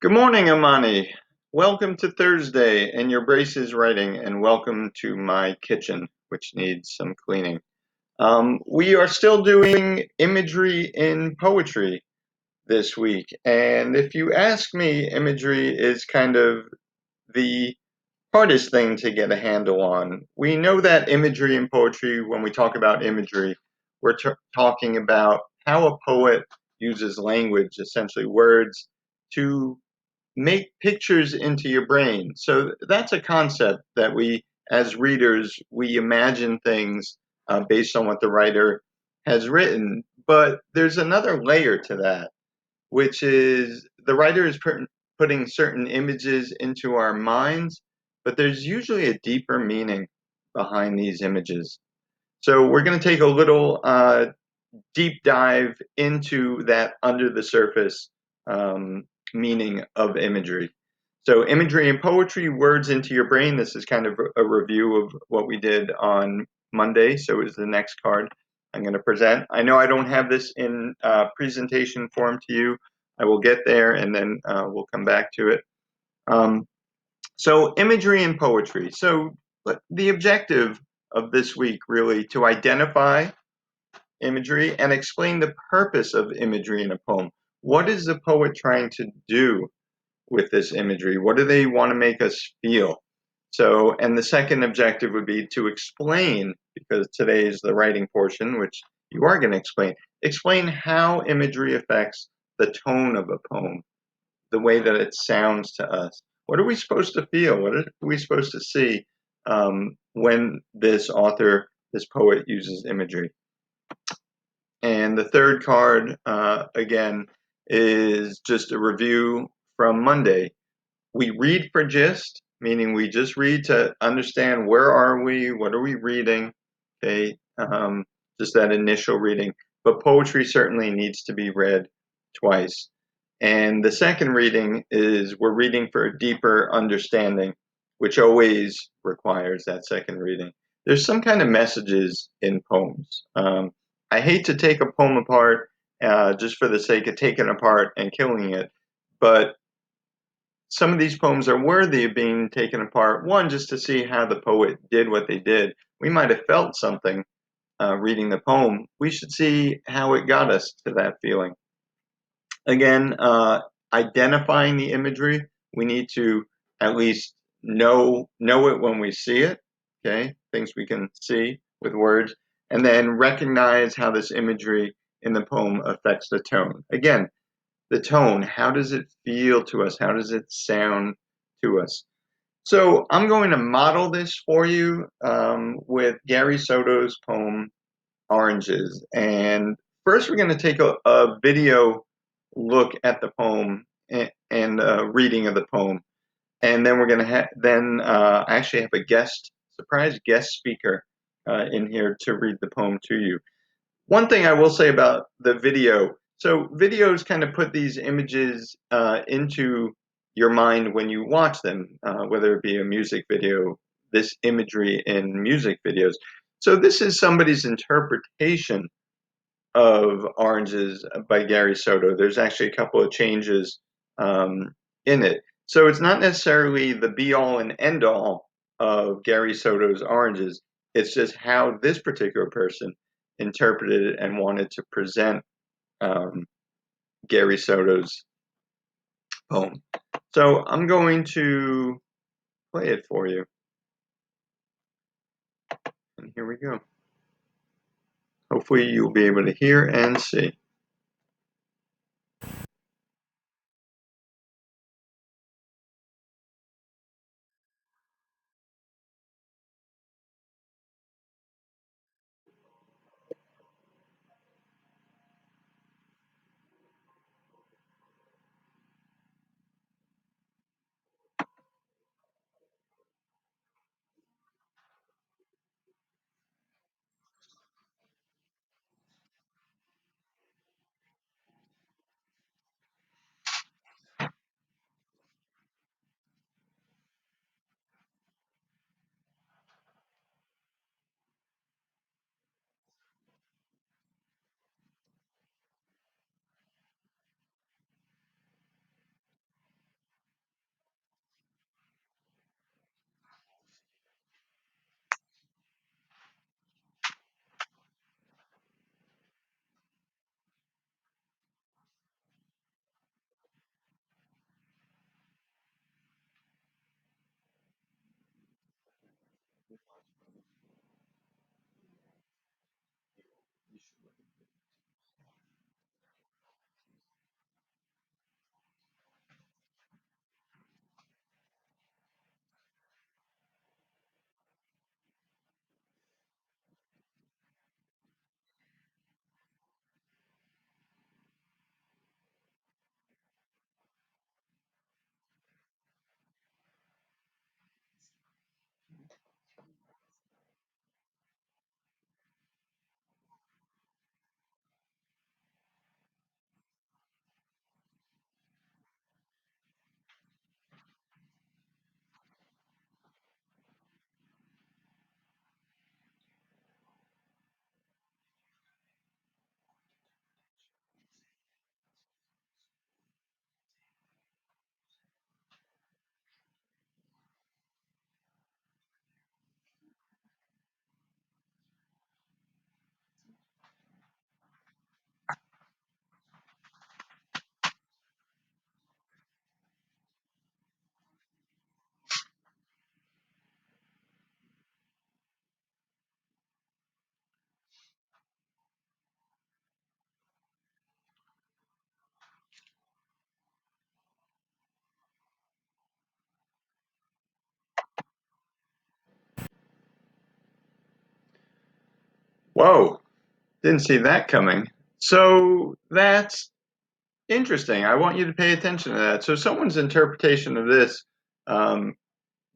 Good morning, Amani. Welcome to Thursday and your braces writing, and welcome to my kitchen, which needs some cleaning. We are still doing imagery in poetry this week, and if you ask me, imagery is kind of the hardest thing to get a handle on. We know that imagery in poetry, when we talk about imagery, we're talking about how a poet uses language, essentially words, to make pictures into your brain. So that's a concept that we, as readers, we imagine things based on what the writer has written. But there's another layer to that, which is the writer is putting certain images into our minds, but there's usually a deeper meaning behind these images. So we're going to take a little deep dive into that under the surface um, meaning of imagery. So, imagery and poetry, words into your brain. This is kind of a review of what we did on Monday. So, is the next card I'm going to present. I know I don't have this in presentation form to you. I will get there and then we'll come back to it. Um, so, imagery and poetry. So, the objective of this week really to identify imagery and explain the purpose of imagery in a poem. What is the poet trying to do with this imagery? What do they want to make us feel? So, and the second objective would be to explain, because today is the writing portion, which you are going to explain how imagery affects the tone of a poem, the way that it sounds to us. What are we supposed to feel? What are we supposed to see when this author, this poet uses imagery? And the third card, again, is just a review from Monday. We read for gist, meaning we just read to understand where are we, what are we reading, okay, just that initial reading. But poetry certainly needs to be read twice. And the second reading is we're reading for a deeper understanding, which always requires that second reading. There's some kind of messages in poems. I hate to take a poem apart just for the sake of taking it apart and killing it, but some of these poems are worthy of being taken apart. One, just to see how the poet did what they did. We might have felt something reading the poem. We should see how it got us to that feeling. Again, identifying the imagery. We need to at least know it when we see it. Okay, things we can see with words, and then recognize how this imagery in the poem affects the tone. Again, the tone. How does it feel to us? How does it sound to us? So I'm going to model this for you with Gary Soto's poem Oranges. And first, we're going to take a video look at the poem and reading of the poem, and then we're going to actually have a surprise guest speaker in here to read the poem to you. One thing I will say about the video, so videos kind of put these images into your mind when you watch them, whether it be a music video, this imagery in music videos. So this is somebody's interpretation of Oranges by Gary Soto. There's actually a couple of changes in it. So it's not necessarily the be all and end all of Gary Soto's Oranges. It's just how this particular person interpreted it and wanted to present um, Gary Soto's poem. So I'm going to play it for you. And here we go. Hopefully you'll be able to hear and see. Whoa, didn't see that coming. So that's interesting. I want you to pay attention to that. So someone's interpretation of this um,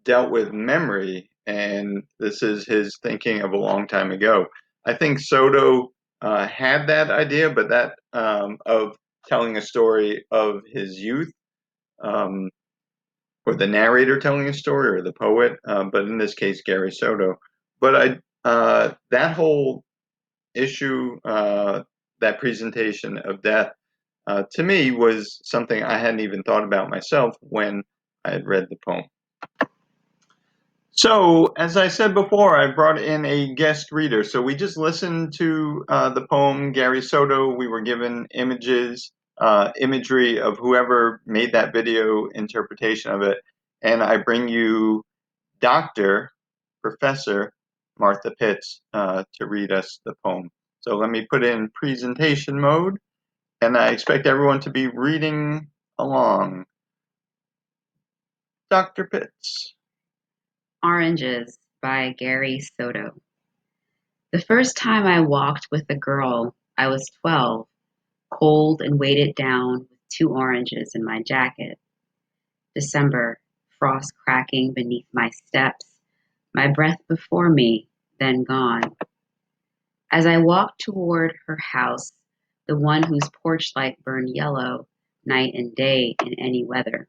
dealt with memory, and this is his thinking of a long time ago. I think Soto had that idea, but that of telling a story of his youth, um, or the narrator telling a story, or the poet, but in this case, Gary Soto. But that whole issue, that presentation of death, to me was something I hadn't even thought about myself when I had read the poem. So, as I said before, I brought in a guest reader. So we just listened to the poem Gary Soto. We were given imagery of whoever made that video interpretation of it. And I bring you Dr. Professor Martha Pitts to read us the poem. So let me put in presentation mode, and I expect everyone to be reading along. Dr. Pitts. Oranges by Gary Soto. The first time I walked with a girl, I was 12, cold and weighted down with 2 oranges in my jacket. December, frost cracking beneath my steps, my breath before me, then gone. As I walked toward her house, the one whose porch light burned yellow, night and day in any weather,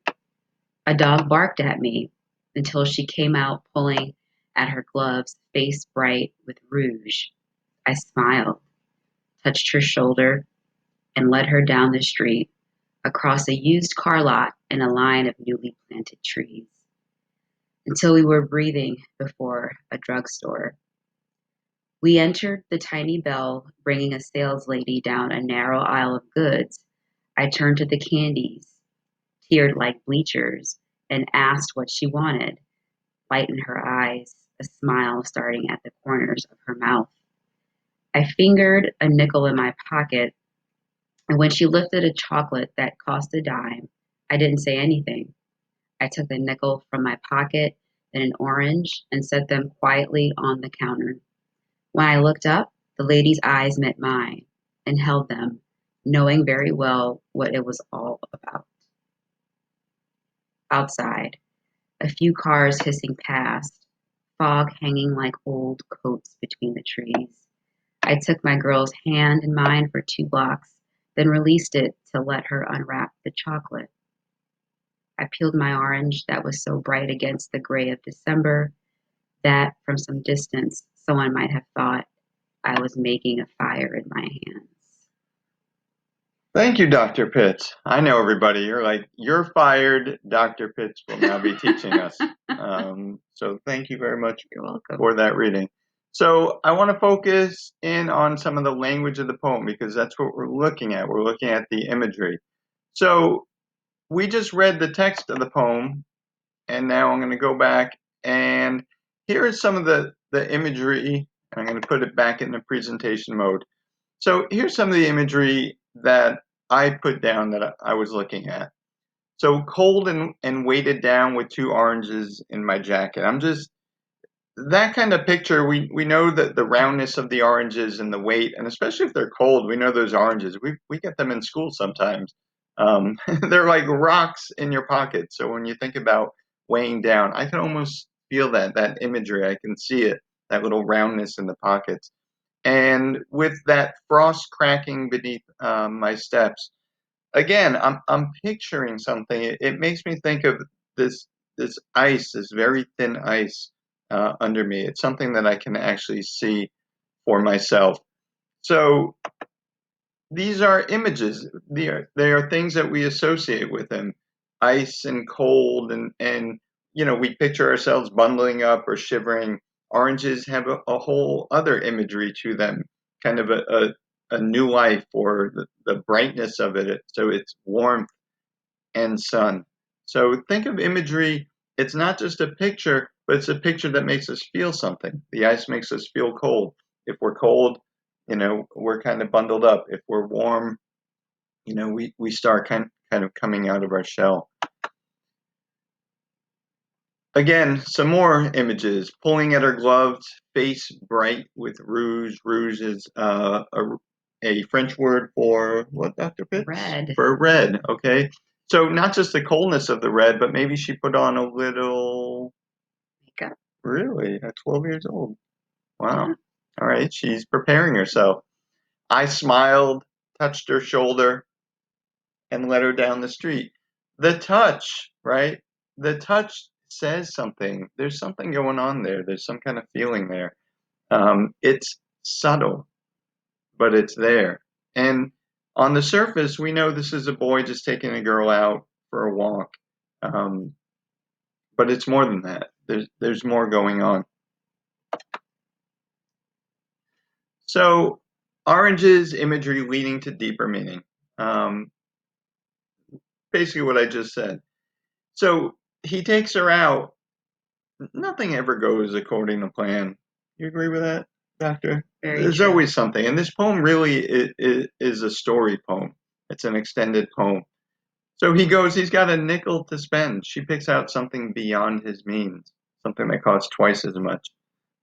a dog barked at me until she came out pulling at her gloves, face bright with rouge. I smiled, touched her shoulder, and led her down the street, across a used car lot and a line of newly planted trees, until we were breathing before a drugstore. We entered the tiny bell, bringing a saleslady down a narrow aisle of goods. I turned to the candies, teared like bleachers, and asked what she wanted, light in her eyes, a smile starting at the corners of her mouth. I fingered a nickel in my pocket, and when she lifted a chocolate that cost a dime, I didn't say anything. I took the nickel from my pocket, then an orange, and set them quietly on the counter. When I looked up, the lady's eyes met mine and held them, knowing very well what it was all about. Outside, a few cars hissing past, fog hanging like old coats between the trees. I took my girl's hand in mine for 2 blocks, then released it to let her unwrap the chocolate. I peeled my orange that was so bright against the gray of December that, from some distance, someone might have thought I was making a fire in my hands. Thank you, Dr. Pitts. I know everybody. You're like, you're fired. Dr. Pitts will now be teaching us. So thank you very much You're welcome. for that reading. So I want to focus in on some of the language of the poem because that's what we're looking at. We're looking at the imagery. So we just read the text of the poem, and now I'm going to go back and here is some of the imagery. I'm going to put it back in the presentation mode. So here's some of the imagery that I put down that I was looking at. So cold and weighted down with 2 oranges in my jacket. I'm just that kind of picture. We know that the roundness of the oranges and the weight, and especially if they're cold, we know those oranges. We get them in school sometimes. They're like rocks in your pocket. So when you think about weighing down, I can almost feel that imagery. I can see it, that little roundness in the pockets. And with that frost cracking beneath my steps, again, I'm picturing something. It makes me think of this ice, this very thin ice under me. It's something that I can actually see for myself. So these are images. They are things that we associate with them. Ice and cold and we picture ourselves bundling up or shivering. Oranges have a whole other imagery to them, kind of a new life or the brightness of it. So it's warmth and sun. So think of imagery. It's not just a picture, but it's a picture that makes us feel something. The ice makes us feel cold. If we're cold, we're kind of bundled up. If we're warm, we start kind of coming out of our shell. Again, some more images. Pulling at her gloves, face bright with rouge. Rouge is a French word for what, Dr. Pitts? Red. For red, okay. So not just the coldness of the red, but maybe she put on a little. Makeup. Really? At 12 years old? Wow. Yeah. All right, she's preparing herself. I smiled, touched her shoulder, and led her down the street. The touch, right? The touch says something. There's something going on there. There's some kind of feeling there. It's subtle, but it's there. And on the surface, we know this is a boy just taking a girl out for a walk. Um, but it's more than that. There's more going on. So, oranges imagery leading to deeper meaning. Um, basically, what I just said. So he takes her out. Nothing ever goes according to plan. You agree with that, Doctor? Very There's true. always something, and this poem really is a story poem. It's an extended poem. So he goes. He's got a nickel to spend. She picks out something beyond his means, something that costs twice as much,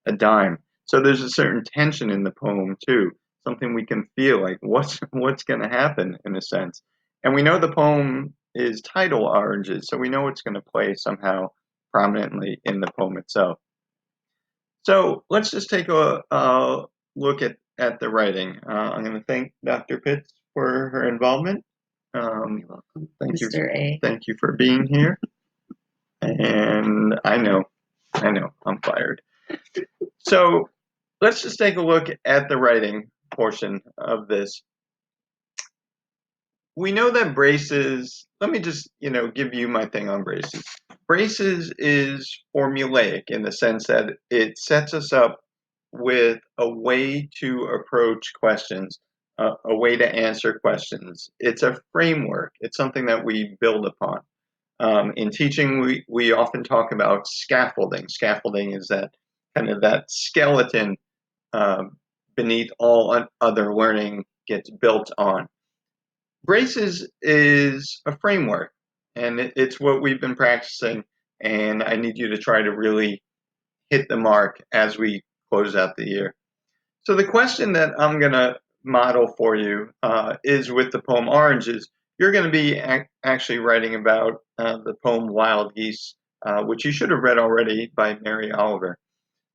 a dime. So there's a certain tension in the poem too, something we can feel like what's going to happen in a sense. And we know the poem is titled Oranges, so we know it's going to play somehow prominently in the poem itself. So let's just take a look at the writing. I'm going to thank Dr. Pitts for her involvement. You're welcome, Thank you, Mr. A. thank you for being here. And I know, I'm fired. So let's just take a look at the writing portion of this. We know that braces, let me just, give you my thing on braces. Braces is formulaic in the sense that it sets us up with a way to approach questions, a way to answer questions. It's a framework. It's something that we build upon. In teaching, we often talk about scaffolding. Scaffolding is that kind of that skeleton um, beneath all other learning gets built on. Braces is a framework, and it's what we've been practicing, and I need you to try to really hit the mark as we close out the year. So the question that I'm going to model for you is with the poem Oranges. You're going to be actually writing about the poem Wild Geese, which you should have read already by Mary Oliver.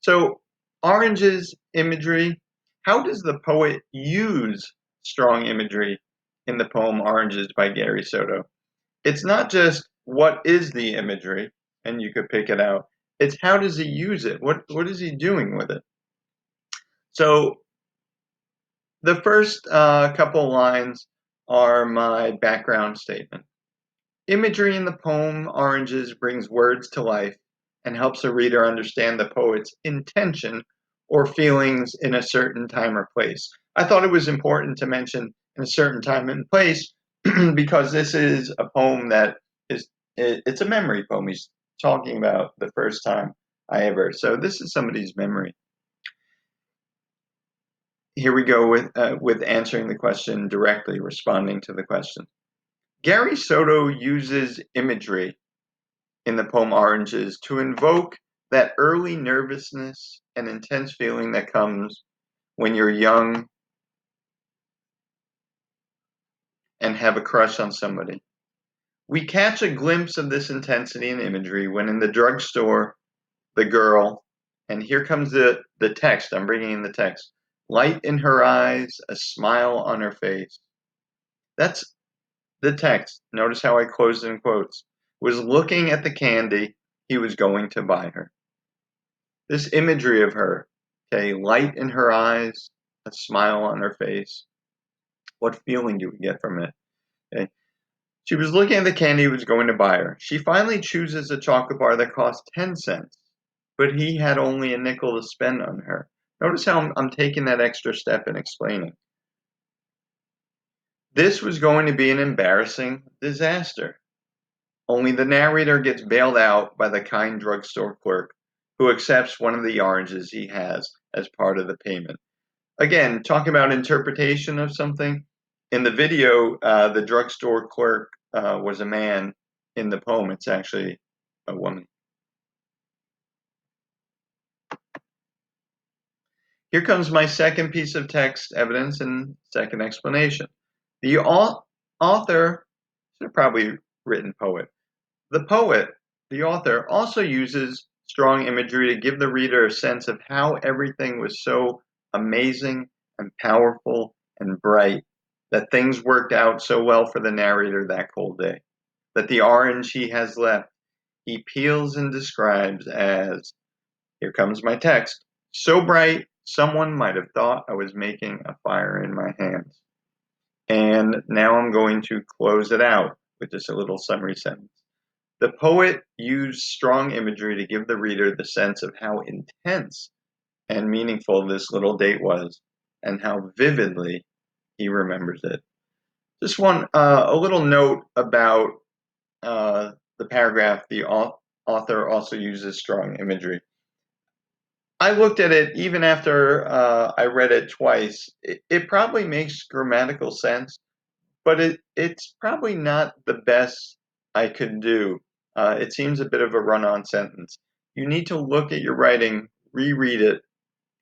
So, Orange's imagery, how does the poet use strong imagery in the poem Oranges by Gary Soto? It's not just what is the imagery, and you could pick it out. It's how does he use it? What is he doing with it? So, the first couple lines are my background statement. Imagery in the poem Oranges brings words to life and helps a reader understand the poet's intention or feelings in a certain time or place. I thought it was important to mention in a certain time and place because this is a poem that it's a memory poem. He's talking about the first time I ever. So this is somebody's memory. Here we go with answering the question directly, responding to the question. Gary Soto uses imagery in the poem Oranges to invoke that early nervousness and intense feeling that comes when you're young and have a crush on somebody. We catch a glimpse of this intensity and imagery when in the drugstore, the girl, and here comes the text, I'm bringing in the text, light in her eyes, a smile on her face. That's the text. Notice how I closed in quotes. Was looking at the candy he was going to buy her. This imagery of her, okay, light in her eyes, a smile on her face. What feeling do we get from it? Okay. She was looking at the candy he was going to buy her. She finally chooses a chocolate bar that cost 10 cents, but he had only a nickel to spend on her. Notice how I'm taking that extra step in explaining. This was going to be an embarrassing disaster. Only the narrator gets bailed out by the kind drugstore clerk who accepts one of the oranges he has as part of the payment. Again, talking about interpretation of something. In the video, the drugstore clerk was a man. In the poem, it's actually a woman. Here comes my second piece of text evidence and second explanation. The author, should have probably written poet. The poet, the author, also uses strong imagery to give the reader a sense of how everything was so amazing and powerful and bright, that things worked out so well for the narrator that cold day, that the orange he has left, he peels and describes as, here comes my text, so bright someone might have thought I was making a fire in my hands. And now I'm going to close it out with just a little summary sentence. The poet used strong imagery to give the reader the sense of how intense and meaningful this little date was, and how vividly he remembers it. Just a little note about the paragraph. The author also uses strong imagery. I looked at it even after I read it twice. It probably makes grammatical sense, but it's probably not the best I could do. It seems a bit of a run-on sentence. You need to look at your writing, reread it,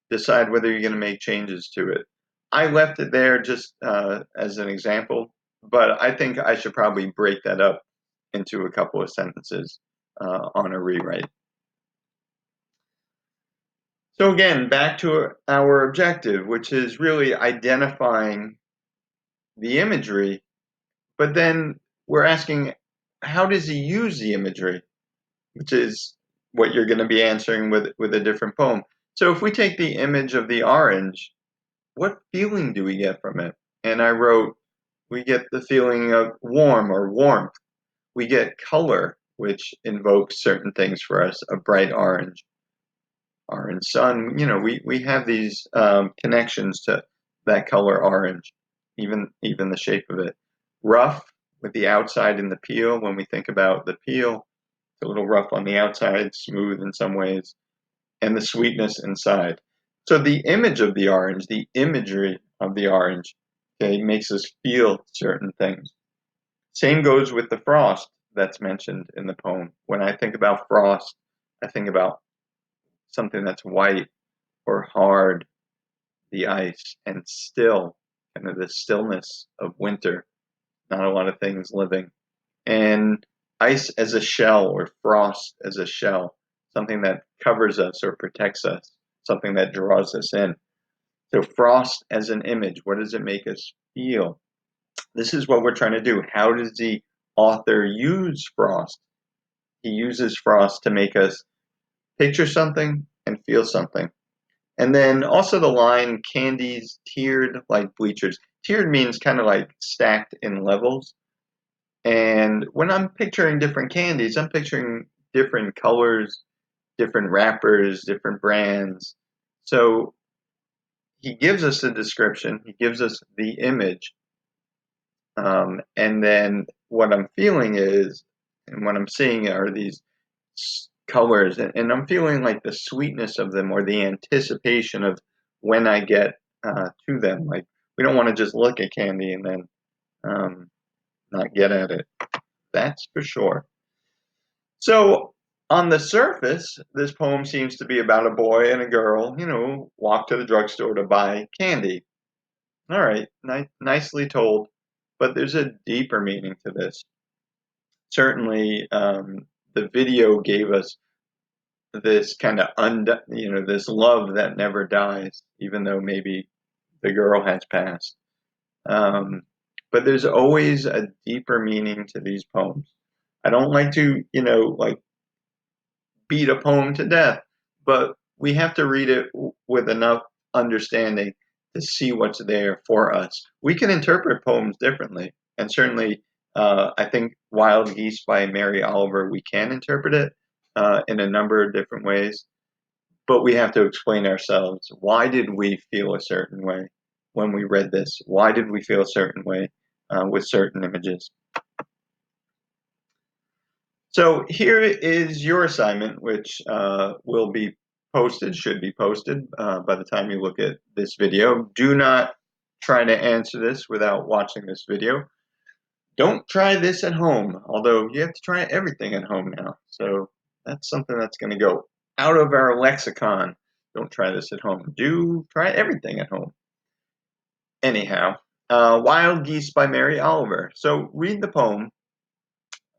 decide whether you're going to make changes to it. I left it there just as an example, but I think I should probably break that up into a couple of sentences on a rewrite. So again, back to our objective, which is really identifying the imagery, but then we're asking, how does he use the imagery? Which is what you're going to be answering with a different poem. So if we take the image of the orange, what feeling do we get from it? And I wrote, we get the feeling of warm or warmth. We get color, which invokes certain things for us, a bright orange sun. We have these connections to that color orange, even the shape of it. Rough with the outside and the peel. When we think about the peel, it's a little rough on the outside, smooth in some ways, and the sweetness inside. So the image of the orange, the imagery of the orange, okay, makes us feel certain things. Same goes with the frost that's mentioned in the poem. When I think about frost, I think about something that's white or hard, the ice, and still, kind of the stillness of winter, not a lot of things living. And ice as a shell or frost as a shell, something that covers us or protects us, something that draws us in. So frost as an image, what does it make us feel? This is what we're trying to do. How does the author use frost? He uses frost to make us picture something and feel something. And then also the line, candies tiered like bleachers. Tiered means kind of like stacked in levels. And when I'm picturing different candies, I'm picturing different colors, different wrappers, different brands. So he gives us a description, he gives us the image, and then what I'm feeling is, and what I'm seeing are these colors, and I'm feeling like the sweetness of them or the anticipation of when I get to them. Like we don't want to just look at candy and then not get at it. That's for sure. So on the surface, this poem seems to be about a boy and a girl, walk to the drugstore to buy candy. All right, nicely told, but there's a deeper meaning to this. Certainly, the video gave us this kind of this love that never dies, even though maybe the girl has passed. Um, but there's always a deeper meaning to these poems. I don't like to, like beat a poem to death, but we have to read it with enough understanding to see what's there for us. We can interpret poems differently, and certainly, I think Wild Geese by Mary Oliver, we can interpret it in a number of different ways, but we have to explain ourselves. Why did we feel a certain way when we read this? Why did we feel a certain way with certain images? So here is your assignment, which will be posted, should be posted by the time you look at this video. Do not try to answer this without watching this video. Don't try this at home, although you have to try everything at home now. So that's something that's going to go out of our lexicon. Don't try this at home. Do try everything at home. Anyhow, Wild Geese by Mary Oliver. So read the poem.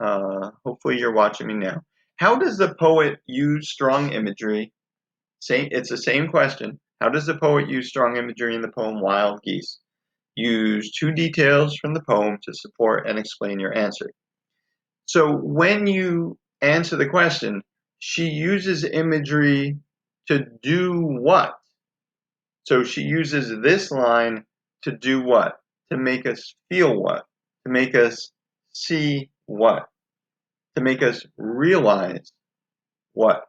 Hopefully you're watching me now. How does the poet use strong imagery? It's the same question. How does the poet use strong imagery in the poem Wild Geese? Use two details from the poem to support and explain your answer. So when you answer the question, she uses imagery to do what? So she uses this line to do what? To make us feel what? To make us see what? To make us realize what?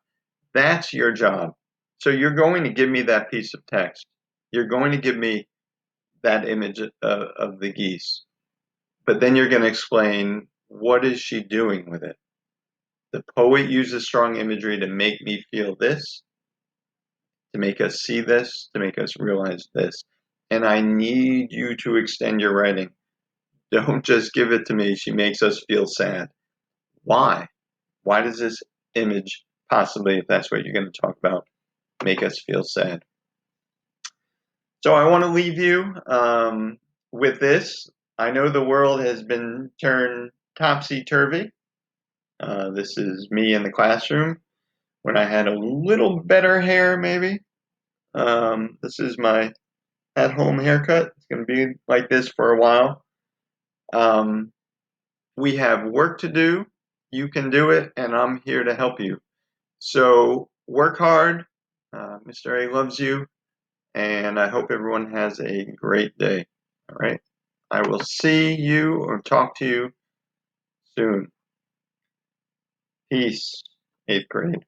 That's your job. So you're going to give me that piece of text. You're going to give me that image of the geese. But then you're going to explain, what is she doing with it? The poet uses strong imagery to make me feel this, to make us see this, to make us realize this. And I need you to extend your writing. Don't just give it to me. She makes us feel sad. Why? Why does this image possibly, if that's what you're going to talk about, make us feel sad? So I want to leave you with this. I know the world has been turned topsy-turvy. This is me in the classroom when I had a little better hair, maybe. This is my at-home haircut. It's going to be like this for a while. We have work to do. You can do it, and I'm here to help you. So work hard. Mr. A loves you, and I hope everyone has a great day. All right. I will see you or talk to you soon. Peace, 8th grade.